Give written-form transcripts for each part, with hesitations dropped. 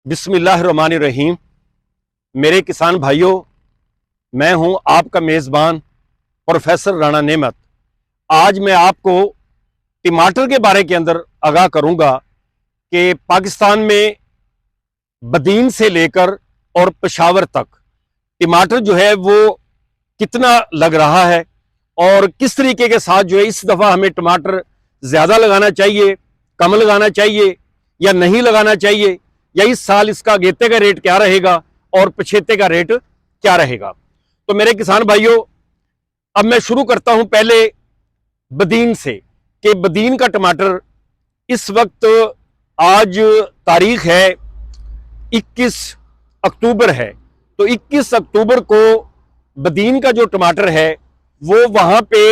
बिस्मिल्लाहिर्रहमानिर्रहीम। मेरे किसान भाइयों, मैं हूं आपका मेज़बान प्रोफेसर राणा नेमत। आज मैं आपको टमाटर के बारे के अंदर आगाह करूंगा कि पाकिस्तान में बदीन से लेकर और पेशावर तक टमाटर जो है वो कितना लग रहा है और किस तरीके के साथ जो है इस दफ़ा हमें टमाटर ज़्यादा लगाना चाहिए, कम लगाना चाहिए या नहीं लगाना चाहिए, या इस साल इसका अगेते का रेट क्या रहेगा और पछेते का रेट क्या रहेगा। तो मेरे किसान भाइयों, अब मैं शुरू करता हूं पहले बदीन से कि बदीन का टमाटर इस वक्त, आज तारीख है 21 अक्टूबर है, तो 21 अक्टूबर को बदीन का जो टमाटर है वो वहां पे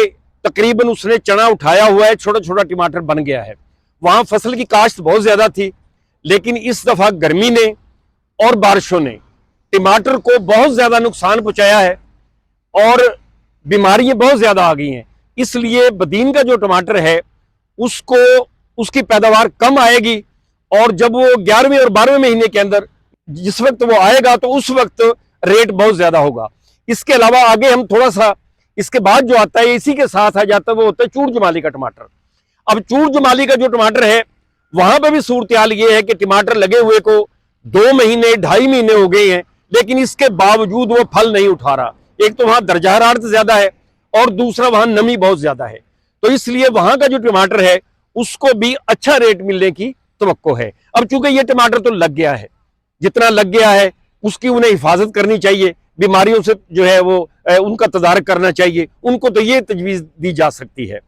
तकरीबन उसने चना उठाया हुआ है, छोटा छोटा टमाटर बन गया है। वहां फसल की काश्त बहुत ज्यादा थी, लेकिन इस दफा गर्मी ने और बारिशों ने टमाटर को बहुत ज्यादा नुकसान पहुंचाया है और बीमारियां बहुत ज्यादा आ गई हैं। इसलिए बदीन का जो टमाटर है उसको उसकी पैदावार कम आएगी, और जब वो 11वें और 12वें महीने के अंदर जिस वक्त वो आएगा तो उस वक्त रेट बहुत ज्यादा होगा। इसके अलावा आगे हम थोड़ा सा इसके बाद जो आता है, इसी के साथ आ जाता है, वो होता है चूड़ जमाली का टमाटर। अब चूड़ जमाली का जो टमाटर है वहां पर भी सूरत हाल ये है कि टमाटर लगे हुए को 2 महीने 2.5 महीने हो गए हैं, लेकिन इसके बावजूद वो फल नहीं उठा रहा। एक तो वहां दर्जा हरारत ज्यादा है और दूसरा वहां नमी बहुत ज्यादा है, तो इसलिए वहां का जो टमाटर है उसको भी अच्छा रेट मिलने की तवक्को है। अब चूंकि ये टमाटर तो लग गया है, जितना लग गया है उसकी उन्हें हिफाजत करनी चाहिए, बीमारियों से जो है वो उनका तदारक करना चाहिए, उनको तो ये तजवीज दी जा सकती है।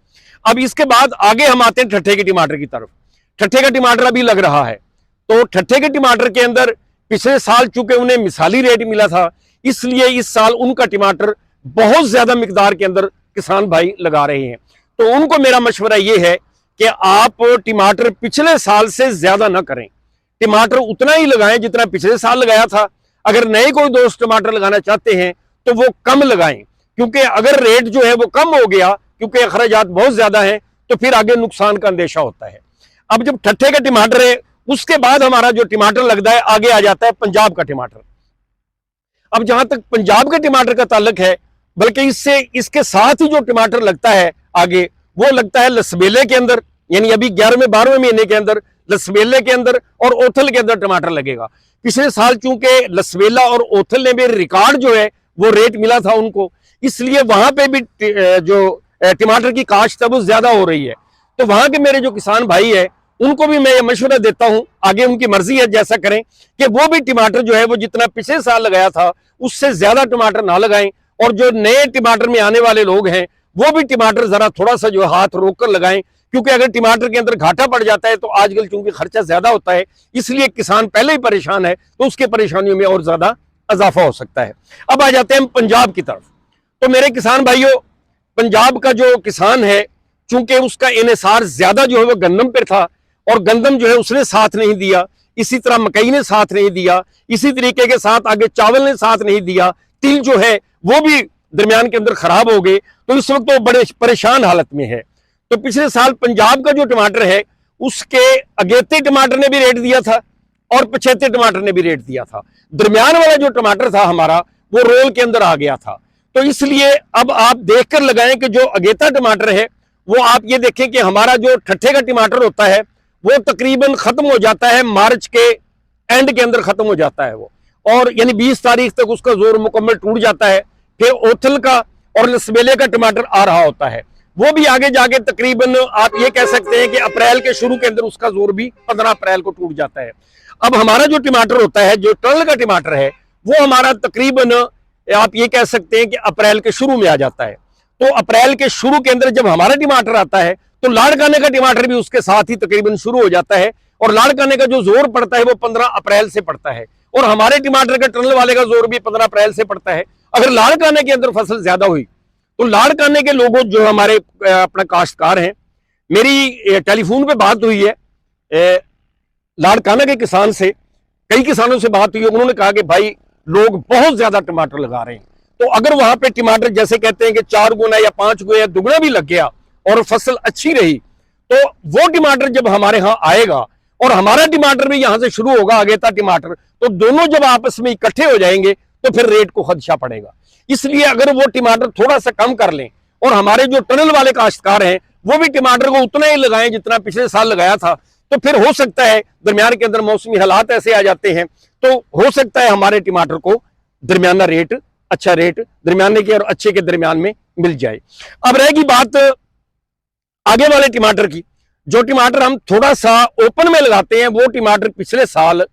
अब इसके बाद आगे हम आते हैं ठट्ठे के टमाटर की तरफ। ठट्ठे का टमाटर अभी लग रहा है, तो ठट्ठे के टमाटर के अंदर पिछले साल चूंकि उन्हें मिसाली रेट मिला था, इसलिए इस साल उनका टमाटर बहुत ज्यादा मिकदार के अंदर किसान भाई लगा रहे हैं। तो उनको मेरा मशवरा यह है कि आप टमाटर पिछले साल से ज्यादा ना करें, टमाटर उतना ही लगाएं जितना पिछले साल लगाया था। अगर नए कोई दोस्त टमाटर लगाना चाहते हैं तो वो कम लगाएं, क्योंकि अगर रेट जो है वो कम हो गया, क्योंकि अखराजात बहुत ज्यादा है, तो फिर आगे नुकसान का अंदेशा होता है। अब जब ठट्ठे का टमाटर है उसके बाद हमारा जो टमाटर लगता है आगे आ जाता है पंजाब का टमाटर। अब जहां तक पंजाब के टमाटर का ताल्लुक है, बल्कि इससे इसके साथ ही जो टमाटर लगता है आगे, वो लगता है लसबेले के अंदर, यानी अभी 11वें 12वें महीने के अंदर लसबेले के अंदर और ओथल के अंदर टमाटर लगेगा। पिछले साल चूंकि लसबेला और ओथल ने भी रिकॉर्ड जो है वो रेट मिला था उनको, इसलिए वहां पे भी जो टमाटर की काश्त है वो ज्यादा हो रही है। तो वहां के मेरे जो किसान भाई है उनको भी मैं ये मशवरा देता हूं, आगे उनकी मर्जी है जैसा करें, कि वो भी टमाटर जो है वो जितना पिछले साल लगाया था उससे ज्यादा टमाटर ना लगाएं, और जो नए टमाटर में आने वाले लोग हैं वो भी टमाटर जरा थोड़ा सा जो हाथ रोक कर लगाएं, क्योंकि अगर टमाटर के अंदर घाटा पड़ जाता है तो आजकल चूंकि खर्चा ज्यादा होता है, इसलिए किसान पहले ही परेशान है, तो उसके परेशानियों में और ज्यादा इजाफा हो सकता है। अब आ जाते हैं पंजाब की तरफ। तो मेरे किसान भाइयों, पंजाब का जो किसान है, चूंकि उसका इन्हिसार ज्यादा जो है वो गंदम पर था, और गंदम जो है उसने साथ नहीं दिया, इसी तरह मकई ने साथ नहीं दिया, इसी तरीके के साथ आगे चावल ने साथ नहीं दिया, तिल जो है वो भी दरमियान के अंदर खराब हो गए, तो इस वक्त वो बड़े परेशान हालत में है। तो पिछले साल पंजाब का जो टमाटर है उसके अगेते टमाटर ने भी रेट दिया था और पछेते टमाटर ने भी रेट दिया था। दरमियान वाला जो टमाटर था हमारा वो रोल के अंदर आ गया था। तो इसलिए अब आप देखकर लगाएं कि जो अगेता टमाटर है वो आप ये देखें कि हमारा जो ठट्ठे का टमाटर होता है वो तकरीबन खत्म हो जाता है मार्च के एंड के अंदर खत्म हो जाता है वो, और यानी 20 तारीख तक उसका जोर मुकम्मल टूट जाता है। फिर ओथल का और लसबेले का टमाटर आ रहा होता है, वो भी आगे जाके तकरीबन आप ये कह सकते हैं कि अप्रैल के शुरू के अंदर उसका जोर भी 15 अप्रैल को टूट जाता है। अब हमारा जो टमाटर होता है, जो टर्ल का टमाटर है, वो हमारा तकरीबन आप ये कह सकते हैं कि अप्रैल के शुरू में आ जाता है। तो अप्रैल के शुरू के अंदर जब हमारा टमाटर आता है तो लाड़काने का टमाटर भी उसके साथ ही तकरीबन शुरू हो जाता है, और लाड़काने का जो जोर पड़ता है वो 15 अप्रैल से पड़ता है, और हमारे टमाटर के टर्नल वाले का जोर भी 15 अप्रैल से पड़ता है। अगर लाड़काने के अंदर फसल ज्यादा हुई तो लाड़काने के लोगों जो हमारे अपना काश्तकार हैं, मेरी टेलीफोन पे बात हुई है लाड़काना के किसान से, कई किसानों से बात हुई है, उन्होंने कहा कि भाई लोग बहुत ज्यादा टमाटर लगा रहे हैं। तो अगर वहां पे टमाटर जैसे कहते हैं कि 4 गुना या 5 गुना या दुगना भी लग गया और फसल अच्छी रही, तो वो टमाटर जब हमारे यहाँ आएगा और हमारा टमाटर भी यहां से शुरू होगा अगेता टमाटर, तो दोनों जब आपस में इकट्ठे हो जाएंगे तो फिर रेट को खदशा पड़ेगा। इसलिए अगर वो टमाटर थोड़ा सा कम कर लें और हमारे जो टनल वाले काश्तकार हैं वो भी टमाटर को उतना ही लगाएं जितना पिछले साल लगाया था, तो फिर हो सकता है दरमियान के अंदर मौसमी हालात ऐसे आ जाते हैं तो हो सकता है हमारे टमाटर को दरमियाना रेट, अच्छा रेट दरमियाने के और अच्छे के दरमियान में मिल जाए। अब रहेगी बात आगे वाले टमाटर की। जो टमाटर हम थोड़ा सा ओपन में लगाते हैं वो टमाटर पिछले साल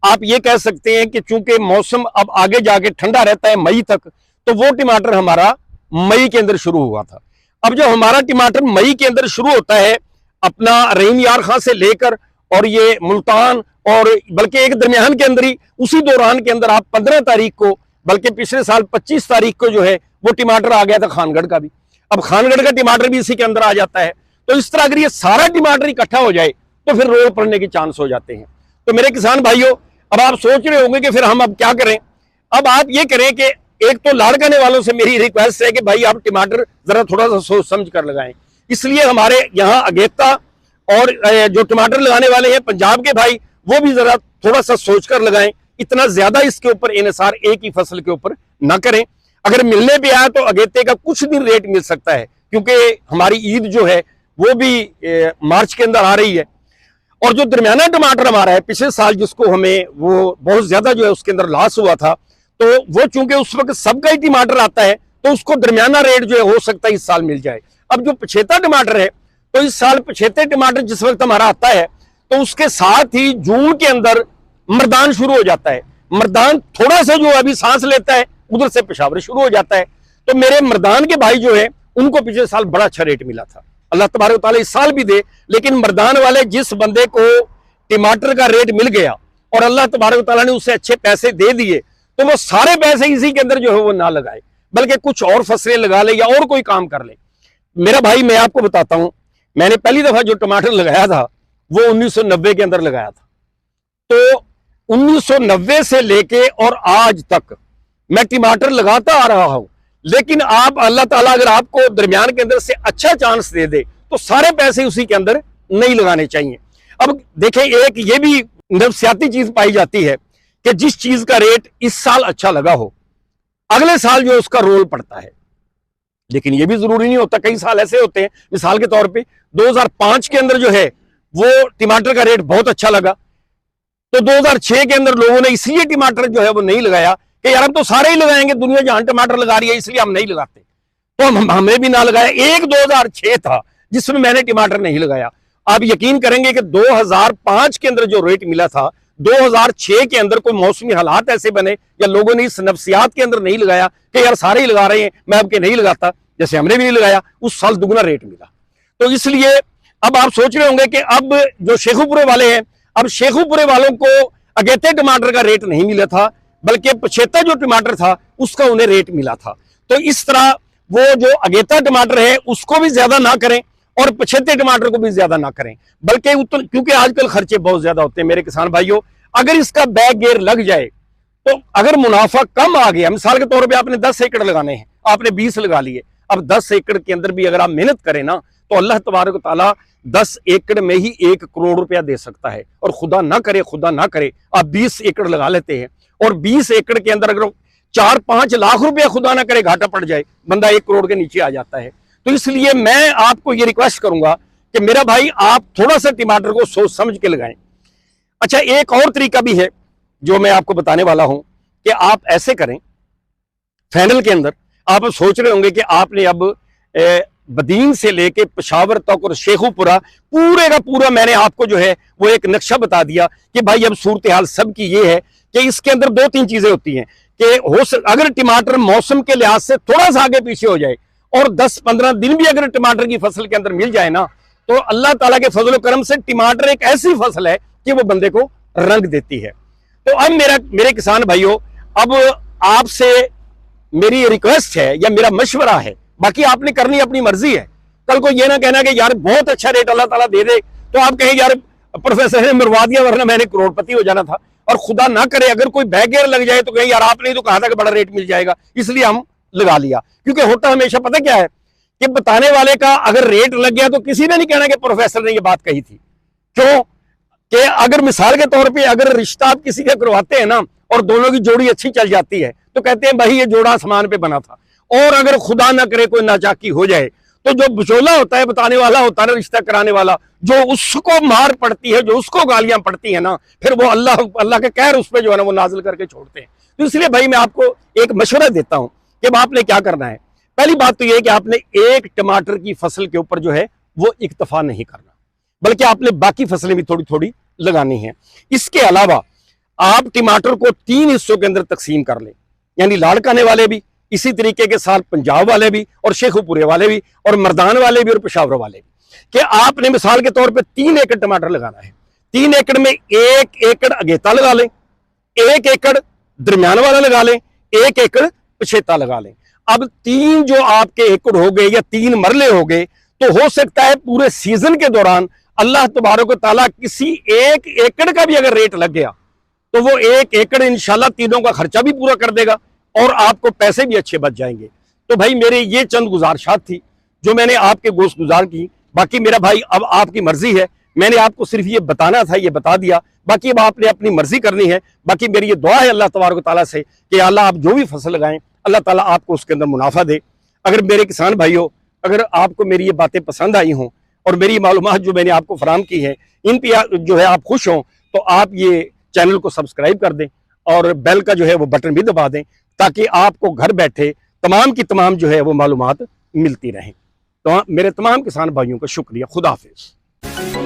आप ये कह सकते हैं कि चूंकि मौसम अब आगे जाके ठंडा रहता है मई तक, तो वो टमाटर हमारा मई के अंदर शुरू हुआ था। अब जो हमारा टमाटर मई के अंदर शुरू होता है अपना रहीम यार खां से लेकर और ये मुल्तान और बल्कि एक दरमियान के अंदर ही उसी दौरान के अंदर आप 15 तारीख को, बल्कि पिछले साल 25 तारीख को जो है वो टमाटर आ गया था खानगढ़ का भी। अब खानगढ़ का टमाटर भी इसी के अंदर आ जाता है। तो इस तरह अगर ये सारा टमाटर इकट्ठा हो जाए तो फिर रोड पड़ने के चांस हो जाते हैं। तो मेरे किसान भाइयों, अब आप सोच रहे होंगे कि फिर हम अब क्या करें। अब आप ये करें कि एक तो लाड़ करने वालों से मेरी रिक्वेस्ट है कि भाई आप टमाटर जरा थोड़ा सा सोच समझ कर लगाएं। इसलिए हमारे यहाँ अगेता और जो टमाटर लगाने वाले हैं पंजाब के भाई, वो भी जरा थोड़ा सा सोच कर लगाएं। इतना ज्यादा इसके ऊपर इन्हिसार एक ही फसल के ऊपर ना करें। अगर मिलने पे आया तो अगेते का कुछ दिन रेट मिल सकता है, क्योंकि हमारी ईद जो है वो भी मार्च के अंदर आ रही है। और जो दरमियाना टमाटर हमारा है पिछले साल जिसको हमें वो बहुत ज्यादा जो है उसके अंदर लॉस हुआ था, तो वो चूंकि उस वक्त सबका ही टमाटर आता है तो उसको दरमियाना रेट जो है हो सकता है इस साल मिल जाए। अब जो पछेता टमाटर है, तो इस साल पछेते टमाटर जिस वक्त हमारा आता है तो उसके साथ ही जून के अंदर मर्दान शुरू हो जाता है। मर्दान थोड़ा सा जो अभी सांस लेता है उधर से पेशावर शुरू हो जाता है। तो मेरे मर्दान के भाई जो है उनको पिछले साल बड़ा अच्छा रेट मिला था। अल्लाह तबारक तआला इस साल भी दे, लेकिन मर्दान वाले जिस बंदे को टमाटर का रेट मिल गया और अल्लाह तबारक तआला ने उसे अच्छे पैसे दे दिए, तो वो सारे पैसे इसी के अंदर जो है वो ना लगाए, बल्कि कुछ और फसलें लगा ले या और कोई काम कर ले। मेरा भाई मैं आपको बताता हूं, मैंने पहली दफा जो टमाटर लगाया था वो 1990 के अंदर लगाया था। तो 1990 से लेके और आज तक मैं टमाटर लगाता आ रहा हूं। लेकिन आप अल्लाह ताला अगर आपको दरमियान के अंदर से अच्छा चांस दे दे तो सारे पैसे उसी के अंदर नहीं लगाने चाहिए। अब देखें, एक ये भी नफसियाती चीज पाई जाती है कि जिस चीज का रेट इस साल अच्छा लगा हो अगले साल जो उसका रोल पड़ता है, लेकिन ये भी जरूरी नहीं होता। कई साल ऐसे होते हैं, मिसाल के तौर पे 2005 के अंदर जो है वो टमाटर का रेट बहुत अच्छा लगा, तो 2006 के अंदर लोगों ने इसलिए टमाटर जो है वो नहीं लगाया कि यार हम तो सारे ही लगाएंगे, दुनिया जहां टमाटर लगा रही है इसलिए हम नहीं लगाते, तो हमने भी ना लगाया। एक 2006 था जिसमें मैंने टमाटर नहीं लगाया। आप यकीन करेंगे कि 2005 के अंदर जो रेट मिला था 2006 के अंदर कोई मौसमी हालात ऐसे बने या लोगों ने इस नफ्सियात के अंदर नहीं लगाया कि यार सारे ही लगा रहे हैं मैं अब के नहीं लगाता, जैसे हमने भी नहीं लगाया, उस साल दुगना रेट मिला। तो इसलिए अब आप सोच रहे होंगे कि अब जो शेखुपुरे वाले हैं, अब शेखुपुरे वालों को अगेते टमाटर का रेट नहीं मिला था, बल्कि पछेता जो टमाटर था उसका उन्हें रेट मिला था। तो इस तरह वो जो अगेता टमाटर है उसको भी ज्यादा ना करें और पछेते टमाटर को भी ज्यादा ना करें, बल्कि क्योंकि आजकल खर्चे बहुत ज्यादा होते हैं मेरे किसान भाइयों। अगर इसका बैक गेयर लग जाए तो अगर मुनाफा कम आ गया, मिसाल के तौर पे आपने 10 एकड़ लगाने हैं, आपने 20 लगा लिए, अब 10 एकड़ के अंदर भी अगर आप मेहनत करें ना तो अल्लाह तबारक तआला 10 एकड़ में ही 1 करोड़ रुपया दे सकता है। और खुदा ना करे आप 20 एकड़ लगा लेते हैं और 20 एकड़ के अंदर अगर 4-5 लाख रुपया खुदा ना करे घाटा पड़ जाए, बंदा 1 करोड़ के नीचे आ जाता है। तो इसलिए मैं आपको ये रिक्वेस्ट करूंगा कि मेरा भाई आप थोड़ा सा टमाटर को सोच समझ के लगाएं। अच्छा, एक और तरीका भी है जो मैं आपको बताने वाला हूं कि आप ऐसे करें, फैनल के अंदर आप सोच रहे होंगे कि आपने अब बदीन से लेके पेशावर तक और शेखुपुरा पूरे का पूरा मैंने आपको जो है वो एक नक्शा बता दिया कि भाई अब सूरत हाल सबकी ये है कि इसके अंदर 2-3 चीजें होती हैं कि अगर टमाटर मौसम के लिहाज से थोड़ा सा आगे पीछे हो जाए और 10-15 दिन भी अगर टमाटर की फसल के अंदर मिल जाए ना, तो अल्लाह ताला के फजल करम से टमाटर एक ऐसी फसल है कि वो बंदे को रंग देती है। तो अब मेरे किसान भाइयों, अब आपसे मेरी रिक्वेस्ट है या मेरा मशवरा है, बाकी आपने करनी अपनी मर्जी है। कल को ये ना कहना कि यार बहुत अच्छा रेट अल्लाह ताला दे दे तो आप कहें यार प्रोफेसर ने मरवा दिया वरना मैंने करोड़पति हो जाना था, और खुदा ना करे अगर कोई बैगेयर लग जाए तो कहें यार आपने तो कहा था कि बड़ा रेट मिल जाएगा इसलिए हम लगा लिया। क्योंकि होता हमेशा पता क्या है कि बताने वाले का अगर रेट लग गया तो किसी ने नहीं कहना कि प्रोफेसर ने ये बात कही थी। क्यों? कि अगर मिसाल के तौर पे अगर रिश्ता आप किसी का करवाते हैं ना और दोनों की जोड़ी अच्छी चल जाती है तो कहते हैं भाई ये जोड़ा आसमान पे बना था। और अगर खुदा ना करे कोई नाचाकी हो जाए तो जो बिचौला होता है, बताने वाला होता है, रिश्ता कराने वाला, जो उसको मार पड़ती है, जो उसको गालियां पड़ती है ना, फिर वो अल्लाह अल्लाह के कहर उस पर जो है ना वो नाजिल करके छोड़ते हैं। तो इसलिए भाई मैं आपको एक मशवरा देता हूं कि आपने क्या करना है। पहली बात तो यह है कि आपने एक टमाटर की फसल के ऊपर जो है वो इक्तफा नहीं करना, बल्कि आपने बाकी फसलें भी थोड़ी थोड़ी लगानी है। इसके अलावा आप टमाटर को 3 हिस्सों के अंदर तकसीम कर लें, यानी लाड़काने वाले भी, इसी तरीके के साथ पंजाब वाले भी, और शेखुपुरे वाले भी, और मर्दान वाले भी, और पेशावर वाले भी, कि आपने मिसाल के तौर पे 3 एकड़ टमाटर लगाना है। 3 एकड़ में 1 एकड़ अगेता लगा लें, 1 एकड़ दरमियान वाला लगा लें, 1 एकड़ पछेता लगा लें। अब 3 जो आपके एकड़ हो गए या 3 मरले हो गए, तो हो सकता है पूरे सीजन के दौरान अल्लाह तबारक व तआला किसी 1 एकड़ का भी अगर रेट लग गया तो वो 1 एकड़ इंशाल्लाह तीनों का खर्चा भी पूरा कर देगा और आपको पैसे भी अच्छे बच जाएंगे। तो भाई मेरे ये चंद गुजारिशात थी जो मैंने आपके गोश्त गुजार की। बाकी मेरा भाई अब आपकी मर्जी है, मैंने आपको सिर्फ ये बताना था, ये बता दिया, बाकी अब आपने अपनी मर्जी करनी है। बाकी मेरी ये दुआ है अल्लाह तबारक व तआला से कि अल्लाह आप जो भी फसल लगाएं अल्लाह ताला आपको उसके अंदर मुनाफा दे। अगर मेरे किसान भाइयों, अगर आपको मेरी ये बातें पसंद आई हों और मेरी मालूमात जो मैंने आपको फराहम की है इन पे जो है आप खुश हों, तो आप ये चैनल को सब्सक्राइब कर दें और बेल का जो है वो बटन भी दबा दें, ताकि आपको घर बैठे तमाम की तमाम जो है वो मालूमात मिलती रहें। तो मेरे तमाम किसान भाइयों का शुक्रिया। खुदा हाफिज।